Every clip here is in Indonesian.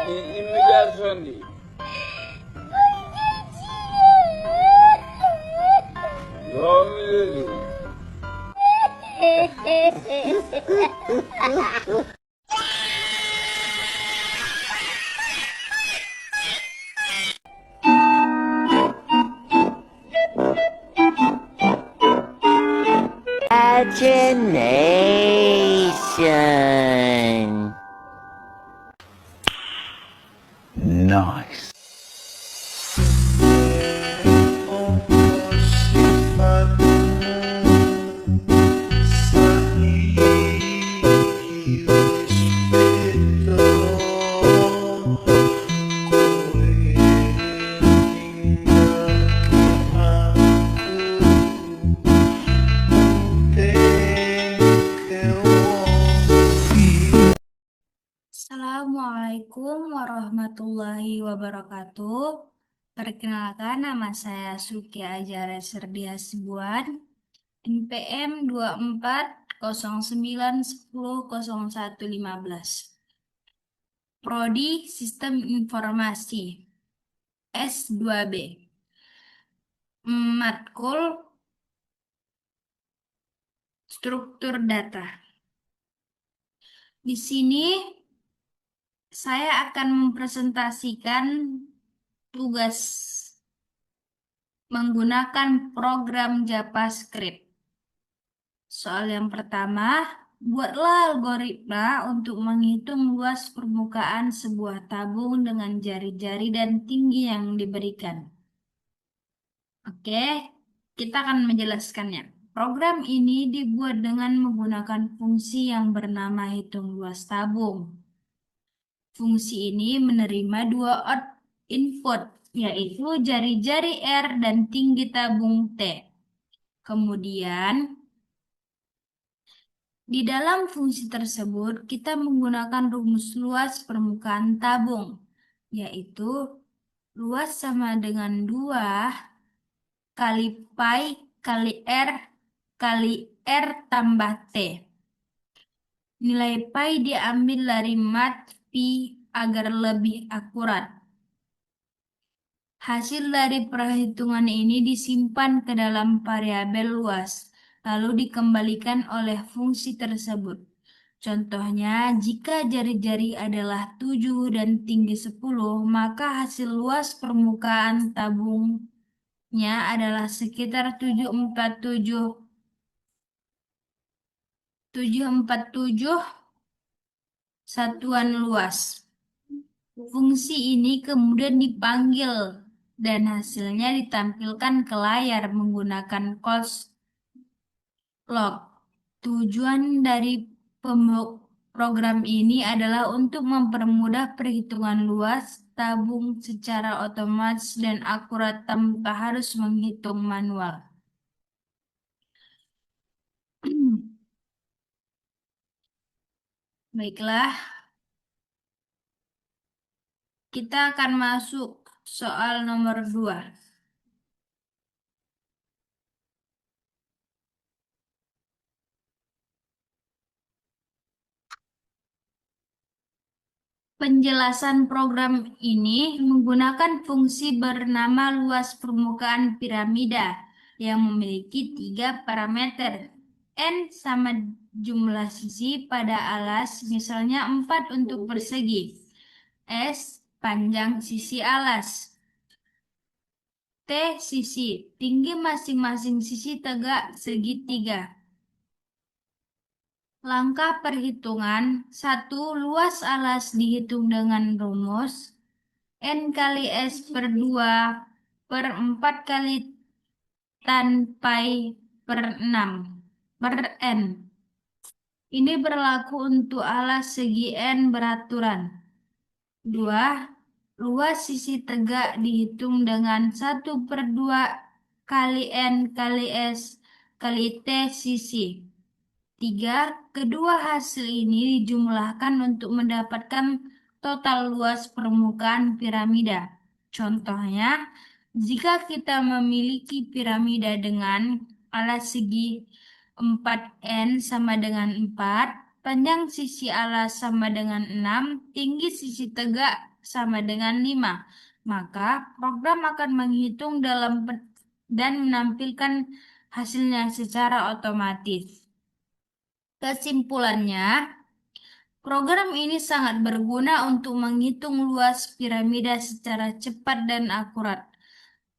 Imigrasyon di. Romilly. Imagination. Nice. Assalamualaikum warahmatullahi wabarakatuh. Perkenalkan, nama saya Suki Ajara Serdia Sibuan, NPM 2409100115. Prodi Sistem Informasi S2B. Matkul Struktur Data. Di sini saya akan mempresentasikan tugas menggunakan program JavaScript. Soal yang pertama, buatlah algoritma untuk menghitung luas permukaan sebuah tabung dengan jari-jari dan tinggi yang diberikan. Oke, kita akan menjelaskannya. Program ini dibuat dengan menggunakan fungsi yang bernama hitung luas tabung. Fungsi ini menerima dua input, yaitu jari-jari R dan tinggi tabung T. Kemudian, di dalam fungsi tersebut, kita menggunakan rumus luas permukaan tabung, yaitu luas sama dengan 2 kali pi kali R tambah T. Nilai pi diambil dari mat pi agar lebih akurat. Hasil dari perhitungan ini disimpan ke dalam variabel luas, lalu dikembalikan oleh fungsi tersebut. Contohnya, jika jari-jari adalah 7 dan tinggi 10, maka hasil luas permukaan tabungnya adalah sekitar 747 satuan luas. Fungsi ini kemudian dipanggil dan hasilnya ditampilkan ke layar menggunakan cause log. Tujuan dari program ini adalah untuk mempermudah perhitungan luas tabung secara otomatis dan akurat tanpa harus menghitung manual. Baiklah, kita akan masuk soal nomor 2. Penjelasan program ini menggunakan fungsi bernama luas permukaan piramida yang memiliki 3 parameter. N sama jumlah sisi pada alas, misalnya 4 untuk persegi. S panjang sisi alas. T sisi, tinggi masing-masing sisi tegak segitiga. Langkah perhitungan 1. Luas alas dihitung dengan rumus N kali S per 2 per 4 kali tan pi per 6 per N. Ini berlaku untuk alas segi N beraturan. 2. Luas sisi tegak dihitung dengan 1 per 2 kali N kali S kali T sisi. 3. Kedua hasil ini dijumlahkan untuk mendapatkan total luas permukaan piramida. Contohnya, Jika kita memiliki piramida dengan alas segi 4n sama dengan 4, panjang sisi alas sama dengan 6, tinggi sisi tegak sama dengan 5, maka program akan menghitung dan menampilkan hasilnya secara otomatis. Kesimpulannya, program ini sangat berguna untuk menghitung luas piramida secara cepat dan akurat,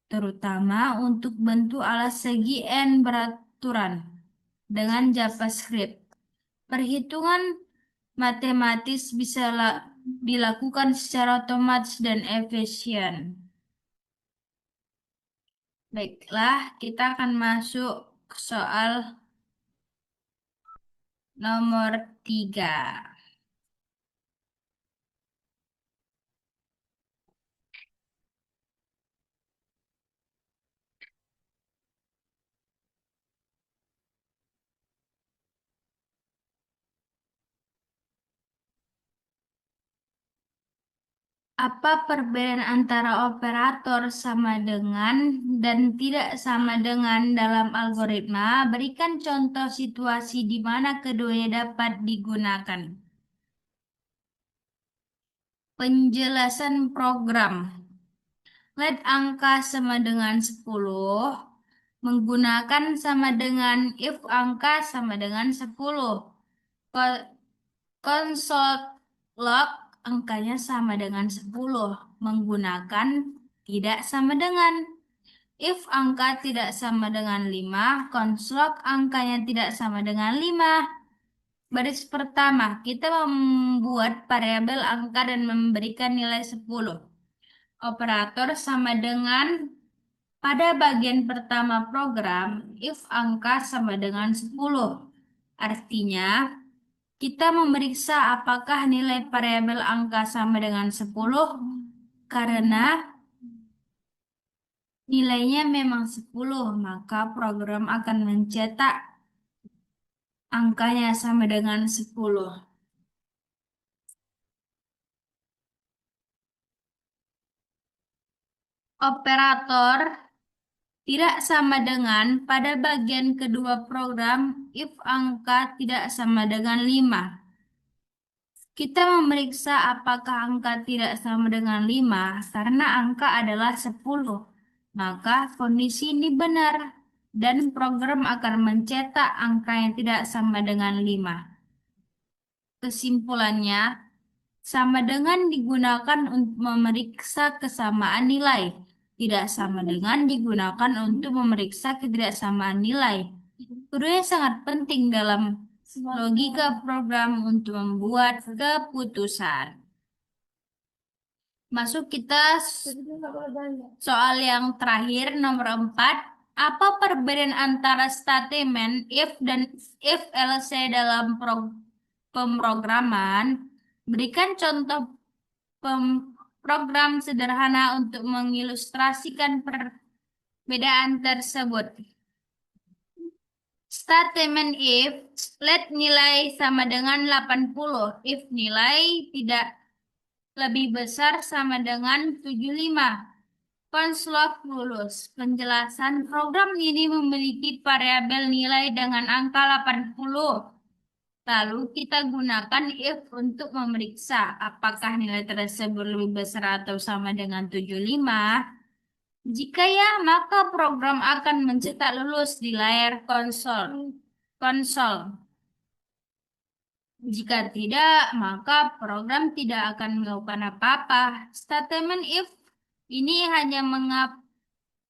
terutama untuk bentuk alas segi n beraturan. Dengan JavaScript, perhitungan matematis bisa dilakukan secara otomatis dan efisien. Baiklah, kita akan masuk ke soal nomor 3. Apa perbedaan antara operator sama dengan dan tidak sama dengan dalam algoritma? Berikan contoh situasi di mana keduanya dapat digunakan. Penjelasan program. Let angka sama dengan 10 menggunakan sama dengan if angka sama dengan 10. Console log angkanya sama dengan 10 menggunakan tidak sama dengan. If angka tidak sama dengan 5, console angkanya tidak sama dengan 5. Baris pertama, kita membuat variabel angka dan memberikan nilai 10. Operator sama dengan pada bagian pertama program, if angka sama dengan 10. Artinya, kita memeriksa apakah nilai variabel angka sama dengan 10 karena nilainya memang 10, maka program akan mencetak angkanya sama dengan 10. Operator tidak sama dengan pada bagian kedua program if angka tidak sama dengan 5. Kita memeriksa apakah angka tidak sama dengan 5 karena angka adalah 10. Maka kondisi ini benar dan program akan mencetak angka yang tidak sama dengan 5. Kesimpulannya, sama dengan digunakan untuk memeriksa kesamaan nilai, tidak sama dengan digunakan untuk memeriksa ketidaksamaan nilai. Keduanya sangat penting dalam logika program untuk membuat keputusan. Masuk kita soal yang terakhir, nomor 4. Apa perbedaan antara statement if dan if else dalam pemrograman? Berikan contoh program sederhana untuk mengilustrasikan perbedaan tersebut. Statement if, let nilai sama dengan 80 if nilai tidak lebih besar sama dengan 75. Console lulus. Penjelasan program ini memiliki variabel nilai dengan angka 80. Lalu kita gunakan if untuk memeriksa apakah nilai tersebut lebih besar atau sama dengan 75. Jika ya, maka program akan mencetak lulus di layar konsol. Jika tidak, maka program tidak akan melakukan apa-apa. Statement if ini hanya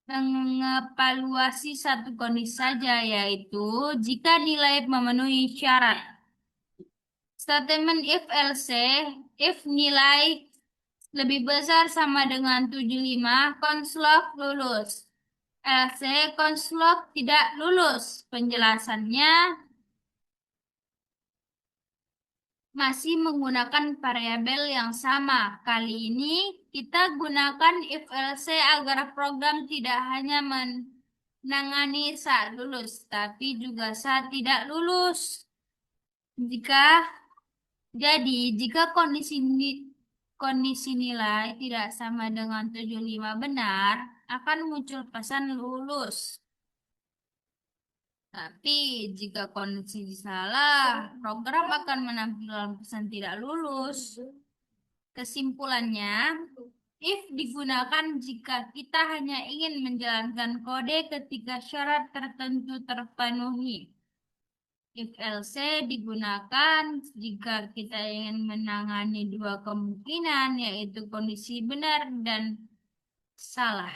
mengevaluasi satu kondisi saja, yaitu jika nilai memenuhi syarat. Statement if else, if nilai lebih besar sama dengan 75, console lulus. Else, console tidak lulus. Penjelasannya masih menggunakan variabel yang sama. Kali ini kita gunakan if else agar program tidak hanya menangani saat lulus, tapi juga saat tidak lulus. Jika kondisi kondisi nilai tidak sama dengan 75 benar, akan muncul pesan lulus. Tapi jika kondisi salah, program akan menampilkan pesan tidak lulus. Kesimpulannya, if digunakan jika kita hanya ingin menjalankan kode ketika syarat tertentu terpenuhi. If else digunakan jika kita ingin menangani dua kemungkinan, yaitu kondisi benar dan salah.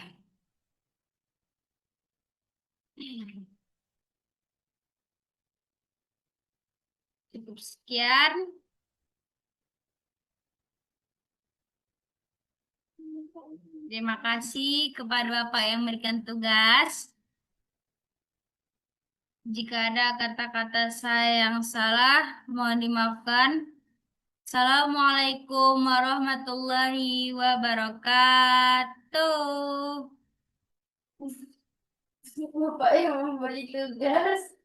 Cukup sekian. Terima kasih kepada Bapak yang memberikan tugas. Jika ada kata-kata saya yang salah, mohon dimaafkan. Assalamualaikum warahmatullahi wabarakatuh. Bapak yang memberi tugas.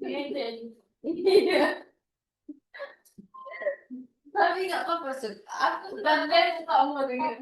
Iya. Tapi nggak apa-apa, Sud. Aku dan kamu dengar.